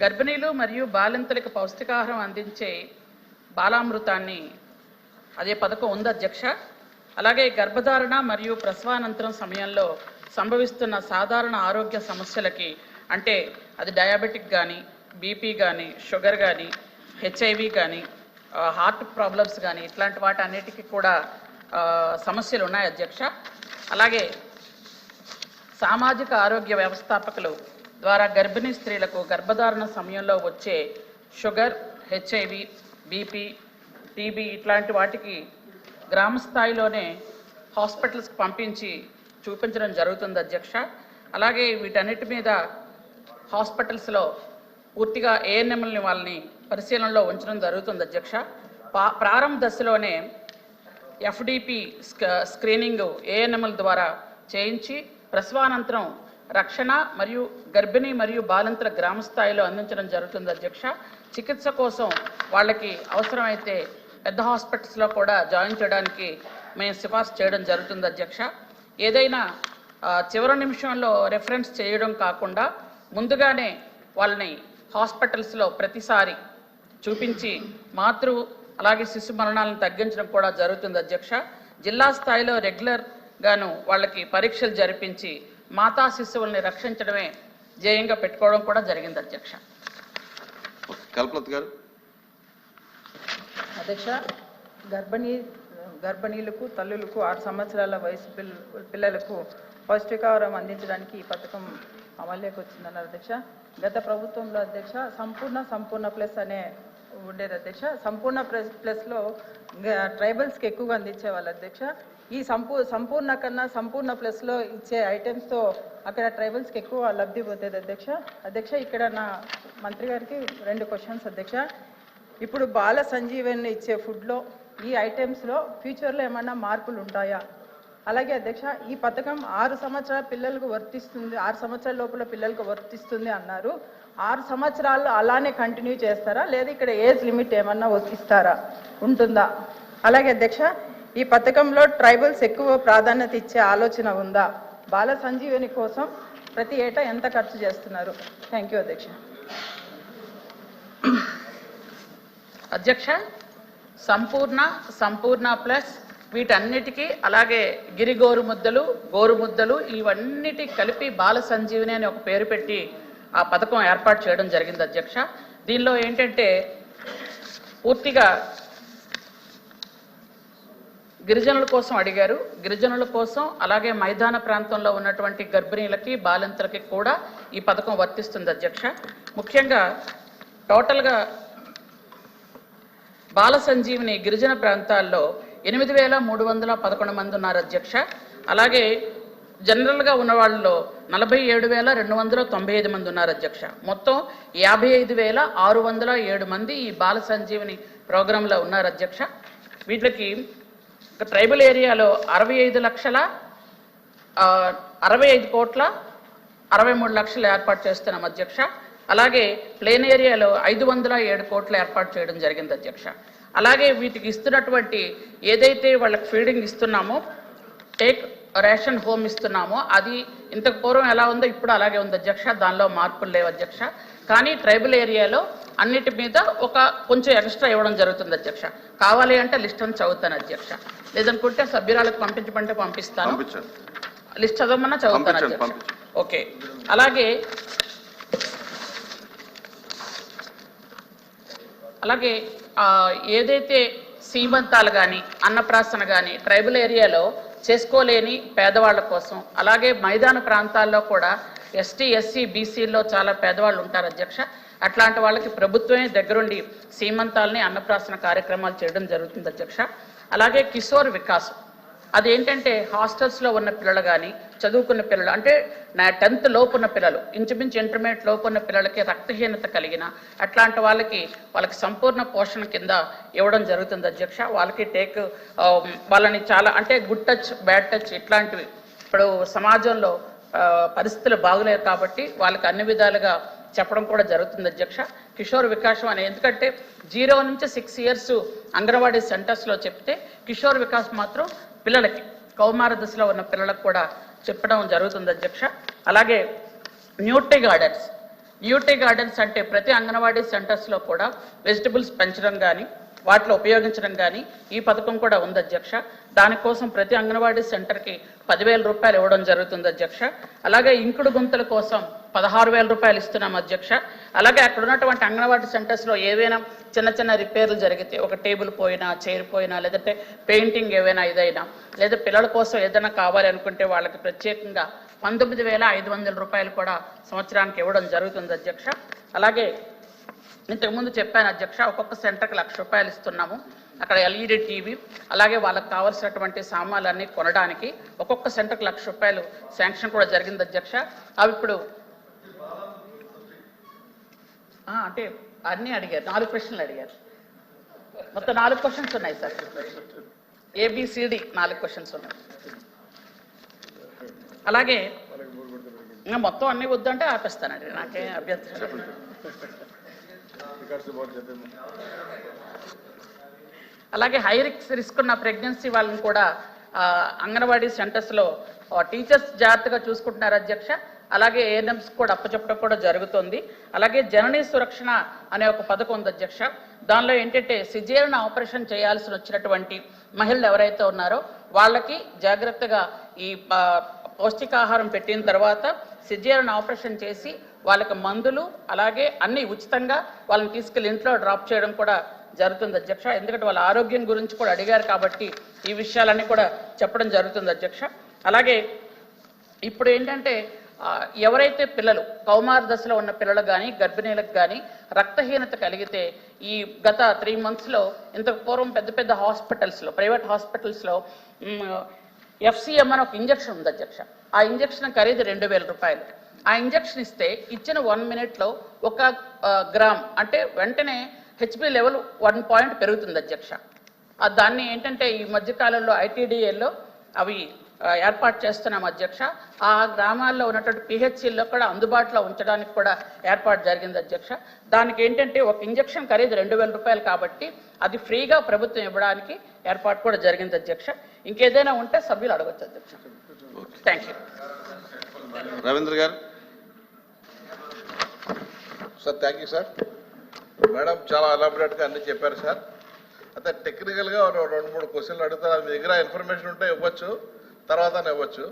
గర్భిణీలు మరియు బాలింతలకు పౌష్టికాహారం అందించే బాలామృతాన్ని అదే పథకం ఉంది అధ్యక్ష. అలాగే గర్భధారణ మరియు ప్రసవానంతరం సమయంలో సంభవిస్తున్న సాధారణ ఆరోగ్య సమస్యలకి, అంటే అది డయాబెటిక్ కానీ, బీపీ కానీ, షుగర్ కానీ, హెచ్ఐవి కానీ, హార్ట్ ప్రాబ్లమ్స్ కానీ, ఇట్లాంటి వాటి అన్నిటికీ కూడా సమస్యలు ఉన్నాయి అధ్యక్ష. అలాగే సామాజిక ఆరోగ్య వ్యవస్థాపకులు ద్వారా గర్భిణీ స్త్రీలకు గర్భధారణ సమయంలో వచ్చే షుగర్, హెచ్ఐవి, బీపీ, టీబీ ఇట్లాంటి వాటికి గ్రామ స్థాయిలోనే హాస్పిటల్స్కి పంపించి చూపించడం జరుగుతుంది అధ్యక్ష. అలాగే వీటన్నిటి మీద హాస్పిటల్స్లో పూర్తిగా ఏఎన్ఎంలని వాళ్ళని పరిశీలనలో ఉంచడం జరుగుతుంది అధ్యక్ష. ప్రారంభ దశలోనే ఎఫ్డిపి స్క్రీనింగ్ ఏఎన్ఎంల ద్వారా చేయించి ప్రసవానంతరం రక్షణ మరియు గర్భిణీ మరియు బాలింతల గ్రామ స్థాయిలో అందించడం జరుగుతుంది అధ్యక్ష. చికిత్స కోసం వాళ్ళకి అవసరమైతే పెద్ద హాస్పిటల్స్లో కూడా జాయిన్ చేయడానికి మేము సిఫార్సు చేయడం జరుగుతుంది అధ్యక్ష. ఏదైనా చివరి నిమిషంలో రెఫరెన్స్ చేయడం కాకుండా ముందుగానే వాళ్ళని హాస్పిటల్స్లో ప్రతిసారి చూపించి అలాగే శిశు మరణాలను తగ్గించడం కూడా జరుగుతుంది అధ్యక్ష. జిల్లా స్థాయిలో రెగ్యులర్గాను వాళ్ళకి పరీక్షలు జరిపించి మాతా శిశువుల్ని రక్షించడమే ధ్యేయంగా పెట్టుకోవడం కూడా జరిగింది అధ్యక్ష. కల్పలత గారు. అధ్యక్ష, గర్భిణీలకు, తల్లులకు 6 సంవత్సరాల వయసు పిల్లలకు పౌష్టికాహారం అందించడానికి ఈ పథకం అమల్లోకి వచ్చిందన్నారు అధ్యక్ష. గత ప్రభుత్వంలో అధ్యక్ష సంపూర్ణ ప్లస్ అనే ఉండేది అధ్యక్ష. సంపూర్ణ ప్లస్లో ట్రైబల్స్కి ఎక్కువగా అందించేవాళ్ళు అధ్యక్ష. ఈ సంపూర్ణ కన్నా సంపూర్ణ ప్లస్లో ఇచ్చే ఐటమ్స్తో అక్కడ ట్రైబల్స్కి ఎక్కువ లబ్ధి పోతుంది అధ్యక్ష. ఇక్కడ నా మంత్రి గారికి 2 క్వశ్చన్స్ అధ్యక్ష. ఇప్పుడు బాల సంజీవని ఇచ్చే ఫుడ్లో ఈ ఐటమ్స్లో ఫ్యూచర్లో ఏమన్నా మార్పులు ఉంటాయా? అలాగే అధ్యక్ష, ఈ పథకం 6 సంవత్సరాల పిల్లలకు వర్తిస్తుంది, 6 సంవత్సరాల లోపల పిల్లలకు వర్తిస్తుంది అన్నారు. 6 సంవత్సరాలు అలానే కంటిన్యూ చేస్తారా, లేదా ఇక్కడ ఏజ్ లిమిట్ ఏమన్నా ఇస్తారా, ఉంటుందా? అలాగే అధ్యక్ష, ఈ పథకంలో ట్రైబల్స్ ఎక్కువ ప్రాధాన్యత ఇచ్చే ఆలోచన ఉందా? బాల సంజీవని కోసం ప్రతి ఏటా ఎంత ఖర్చు చేస్తున్నారు? థ్యాంక్ యూ అధ్యక్ష. అధ్యక్ష, సంపూర్ణ ప్లస్ వీటన్నిటికీ, అలాగే గోరుముద్దలు ఇవన్నిటి కలిపి బాల సంజీవని అని ఒక పేరు పెట్టి ఆ పథకం ఏర్పాటు చేయడం జరిగింది అధ్యక్ష. దీనిలో ఏంటంటే పూర్తిగా గిరిజనుల కోసం అడిగారు. గిరిజనుల కోసం, అలాగే మైదాన ప్రాంతంలో ఉన్నటువంటి గర్భిణీలకి, బాలింతలకి కూడా ఈ పథకం వర్తిస్తుంది అధ్యక్ష. ముఖ్యంగా టోటల్గా బాల సంజీవిని గిరిజన ప్రాంతాల్లో 8,311 మంది ఉన్నారు అధ్యక్ష. అలాగే జనరల్గా ఉన్న వాళ్ళలో 47,295 మంది ఉన్నారు అధ్యక్ష. మొత్తం 55,607 మంది ఈ బాల సంజీవిని ప్రోగ్రాంలో ఉన్నారు అధ్యక్ష. వీటికి ట్రైబల్ ఏరియాలో 65,65,63,00,000 ఏర్పాటు చేస్తున్నాం అధ్యక్ష. అలాగే ప్లేన్ ఏరియాలో 507 కోట్లు ఏర్పాటు చేయడం జరిగింది అధ్యక్ష. అలాగే వీటికి ఇస్తున్నటువంటి ఏదైతే వాళ్ళకి ఫీడింగ్ ఇస్తున్నామో, టేక్ రేషన్ హోమ్ ఇస్తున్నామో, అది ఇంతకు పూర్వం ఎలా ఉందో ఇప్పుడు అలాగే ఉంది అధ్యక్ష. దానిలో మార్పులు లేవు అధ్యక్ష. కానీ ట్రైబల్ ఏరియాలో అన్నిటి మీద కొంచెం ఎక్స్ట్రా ఇవ్వడం జరుగుతుంది అధ్యక్ష. కావాలి అంటే లిస్ట్ అని చదువుతాను అధ్యక్ష, లేదనుకుంటే సభ్యురాలకు పంపించమంటే పంపిస్తాను. లిస్ట్ చదవమన్నా చదువుతాను అధ్యక్ష. ఓకే. అలాగే ఏదైతే సీమంతాలు కానీ, అన్నప్రాసన కానీ ట్రైబల్ ఏరియాలో చేసుకోలేని పేదవాళ్ళ కోసం, అలాగే మైదాన ప్రాంతాల్లో కూడా ఎస్టీ, ఎస్సీ, బీసీల్లో చాలా పేదవాళ్ళు ఉంటారు అధ్యక్ష. అట్లాంటి వాళ్ళకి ప్రభుత్వమే దగ్గరుండి సీమంతాలని, అన్నప్రాసన కార్యక్రమాలు చేయడం జరుగుతుంది అధ్యక్ష. అలాగే కిషోర్ వికాస్, అదేంటంటే హాస్టల్స్లో ఉన్న పిల్లలు కానీ, చదువుకున్న పిల్లలు, అంటే 10th లోపు ఉన్న పిల్లలు, ఇంచుమించు ఇంటర్మీడియట్ లోపు ఉన్న పిల్లలకి రక్తహీనత కలిగిన అట్లాంటి వాళ్ళకి సంపూర్ణ పోషణ కింద ఇవ్వడం జరుగుతుంది అధ్యక్ష. వాళ్ళకి వాళ్ళని చాలా, అంటే గుడ్ టచ్, బ్యాడ్ టచ్ ఇట్లాంటివి ఇప్పుడు సమాజంలో పరిస్థితులు బాగులేవు కాబట్టి వాళ్ళకి అన్ని విధాలుగా చెప్పడం కూడా జరుగుతుంది అధ్యక్ష. కిషోర్ వికాసం అనే, ఎందుకంటే 0 నుంచి 6 years అంగన్వాడీ సెంటర్స్లో చెప్తే, కిషోర్ వికాస్ మాత్రం పిల్లలకి, కౌమార దశలో ఉన్న పిల్లలకు కూడా చెప్పడం జరుగుతుంది అధ్యక్ష. అలాగే న్యూట్రీ గార్డెన్స్, న్యూట్రీ గార్డెన్స్ అంటే ప్రతి అంగన్వాడీ సెంటర్స్లో కూడా వెజిటబుల్స్ పెంచడం కానీ వాటిలో ఉపయోగించడం కానీ ఈ పథకం కూడా ఉంది అధ్యక్ష. దానికోసం ప్రతి అంగన్వాడీ సెంటర్కి 10,000 రూపాయలు ఇవ్వడం జరుగుతుంది అధ్యక్ష. అలాగే ఇంకుడు గుంతల కోసం 16,000 రూపాయలు ఇస్తున్నాం అధ్యక్ష. అలాగే అక్కడ ఉన్నటువంటి అంగన్వాడీ సెంటర్స్లో ఏవైనా చిన్న చిన్న రిపేర్లు జరిగితే, ఒక టేబుల్ పోయినా, చైర్ పోయినా, లేదంటే పెయింటింగ్ ఏవైనా ఇదైనా, లేదా పిల్లల కోసం ఏదైనా కావాలి అనుకుంటే వాళ్ళకి ప్రత్యేకంగా 19,500 రూపాయలు కూడా సంవత్సరానికి ఇవ్వడం జరుగుతుంది అధ్యక్ష. అలాగే ఇంతకుముందు చెప్పాను అధ్యక్ష, ఒక్కొక్క సెంటర్కి 1,00,000 రూపాయలు ఇస్తున్నాము. అక్కడ ఎల్ఈడి టీవీ, అలాగే వాళ్ళకి కావాల్సినటువంటి సామాన్లన్నీ కొనడానికి ఒక్కొక్క సెంటర్కి 1,00,000 రూపాయలు శాంక్షన్ కూడా జరిగింది అధ్యక్ష. అవి ఇప్పుడు అంటే అన్నీ అడిగారు, 4 ప్రశ్నలు అడిగారు. మొత్తం 4 క్వశ్చన్స్ ఉన్నాయి సార్. ఏబిసిడి 4 క్వశ్చన్స్ ఉన్నాయి. అలాగే ఇంకా మొత్తం అన్నీ వద్దంటే ఆపేస్తానండి, నాకేం అభ్యంతరం. అలాగే హై రిస్క్ ఉన్న ప్రెగ్నెన్సీ వాళ్ళని కూడా అంగన్వాడీ సెంటర్స్లో టీచర్స్ జాగ్రత్తగా చూసుకుంటున్నారు అధ్యక్ష. అలాగే ఏఎన్ఎంస్ కూడా అప్పచెప్పడం కూడా జరుగుతుంది. అలాగే జననీ సురక్షణ అనే ఒక పథకం ఉంది అధ్యక్ష. దానిలో ఏంటంటే సిజేరియన్ ఆపరేషన్ చేయాల్సి వచ్చినటువంటి మహిళలు ఎవరైతే ఉన్నారో వాళ్ళకి జాగ్రత్తగా ఈ పౌష్టికాహారం పెట్టిన తర్వాత సిజేరియన్ ఆపరేషన్ చేసి వాళ్ళకి మందులు అలాగే అన్ని ఉచితంగా వాళ్ళని తీసుకెళ్లి ఇంట్లో డ్రాప్ చేయడం కూడా జరుగుతుంది అధ్యక్ష. ఎందుకంటే వాళ్ళ ఆరోగ్యం గురించి కూడా అడిగారు కాబట్టి ఈ విషయాలన్నీ కూడా చెప్పడం జరుగుతుంది అధ్యక్ష. అలాగే ఇప్పుడు ఏంటంటే ఎవరైతే పిల్లలు కౌమార దశలో ఉన్న పిల్లలు కానీ గర్భిణీలకు కానీ రక్తహీనత కలిగితే ఈ గత 3 monthsలో ఇంతకు పూర్వం పెద్ద పెద్ద హాస్పిటల్స్లో, ప్రైవేట్ హాస్పిటల్స్లో FCM అని ఒక ఇంజక్షన్ ఉంది అధ్యక్ష. ఆ ఇంజక్షన్ ఖరీదు 2,000 రూపాయలు. ఆ ఇంజక్షన్ ఇస్తే ఇచ్చిన 1 minute ఒక గ్రామ్ అంటే వెంటనే హెచ్బి లెవెల్ 1 point పెరుగుతుంది అధ్యక్ష. దాన్ని ఏంటంటే ఈ మధ్యకాలంలో ITDAలో అవి ఏర్పాటు చేస్తున్నాం అధ్యక్ష. ఆ గ్రామాల్లో ఉన్నటువంటి PHCల్లో కూడా అందుబాటులో ఉంచడానికి కూడా ఏర్పాటు జరిగింది అధ్యక్ష. దానికి ఏంటంటే ఒక ఇంజక్షన్ ఖరీదు 2,000 రూపాయలు కాబట్టి అది ఫ్రీగా ప్రభుత్వం ఇవ్వడానికి ఏర్పాటు కూడా జరిగింది అధ్యక్ష. ఇంకేదైనా ఉంటే సభ్యులు అడగచ్చు అధ్యక్ష. Thank you. Ravindra garu. Sir thank you sir. Madam చాలా ఎలాబొరేట్గా అన్నీ చెప్పారు సార్. అయితే టెక్నికల్గా 2-3 క్వశ్చన్లు అడుగుతారు. మీ దగ్గర ఇన్ఫర్మేషన్ ఉంటే ఇవ్వచ్చు, తర్వాత ఇవ్వచ్చు.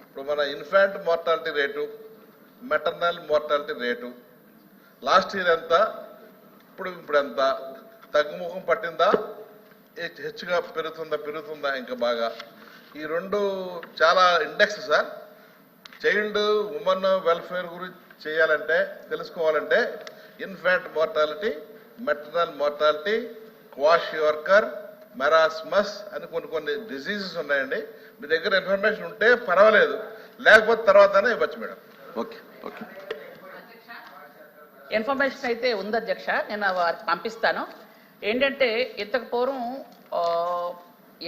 ఇప్పుడు మన infant mortality rate, maternal mortality rate last year ఎంత, ఇప్పుడు ఎంత, తగ్గుముఖం పట్టిందా, హెచ్చుగా పెరుగుతుందా ఇంకా బాగా? ఈ 2 చాలా index sir. Child women welfare గురించి చేయాలంటే, తెలుసుకోవాలంటే infant mortality, maternal mortality, quash worker, marasmus అని కొన్ని డిసీజెస్ ఉన్నాయండి. మీ దగ్గర ఇన్ఫర్మేషన్ ఉంటే పర్వాలేదు, లేకపోతే తర్వాతనే ఇవ్వచ్చు మేడం. Okay okay. ఇన్ఫర్మేషన్ అయితే ఉంది అధ్యక్ష, నేను వారికి పంపిస్తాను. ఏంటంటే ఇంతకు పూర్వం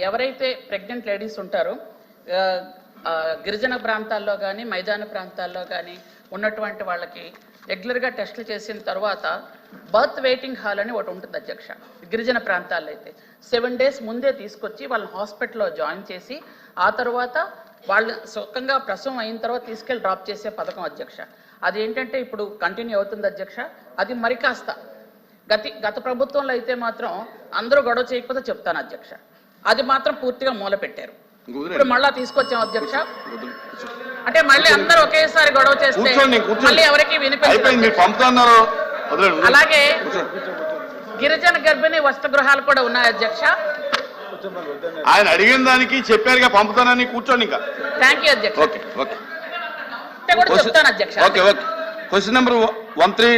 ఎవరైతే ప్రెగ్నెంట్ లేడీస్ ఉంటారో గిరిజన ప్రాంతాల్లో కానీ మైదాన ప్రాంతాల్లో కానీ ఉన్నటువంటి వాళ్ళకి రెగ్యులర్గా టెస్టులు చేసిన తర్వాత బర్త్ వెయిటింగ్ హాల్ అని ఒకటి ఉంటుంది అధ్యక్ష. గిరిజన ప్రాంతాల్లో అయితే 7 days ముందే తీసుకొచ్చి వాళ్ళని హాస్పిటల్లో జాయిన్ చేసి ఆ తర్వాత వాళ్ళు సుఖంగా ప్రసవం అయిన తర్వాత తీసుకెళ్ళి డ్రాప్ చేసే పథకం అధ్యక్ష. అది ఏంటంటే ఇప్పుడు కంటిన్యూ అవుతుంది అధ్యక్ష. అది మరి కాస్త గత ప్రభుత్వంలో అయితే మాత్రం అందరూ గొడవ చేయకపోతే చెప్తాను అధ్యక్ష, అది మాత్రం పూర్తిగా మూల పెట్టారు. ఇప్పుడు మళ్ళా తీసుకొచ్చాం అధ్యక్ష. అంటే మళ్ళీ అందరూ ఒకేసారి గొడవ చేస్తే మళ్ళీ ఎవరికి వినిపించదు. అలాగే గిరిజన గర్భిణీ వసతి గృహాలు కూడా ఉన్నాయి అధ్యక్ష. ఆయన అడిగిన దానికి చెప్పారుగా పంపుతానని కూర్చోండి ఇంకా. థ్యాంక్ యూ అధ్యక్ష. Okay okay. చెప్తాను అధ్యక్ష. Okay okay. Question number 13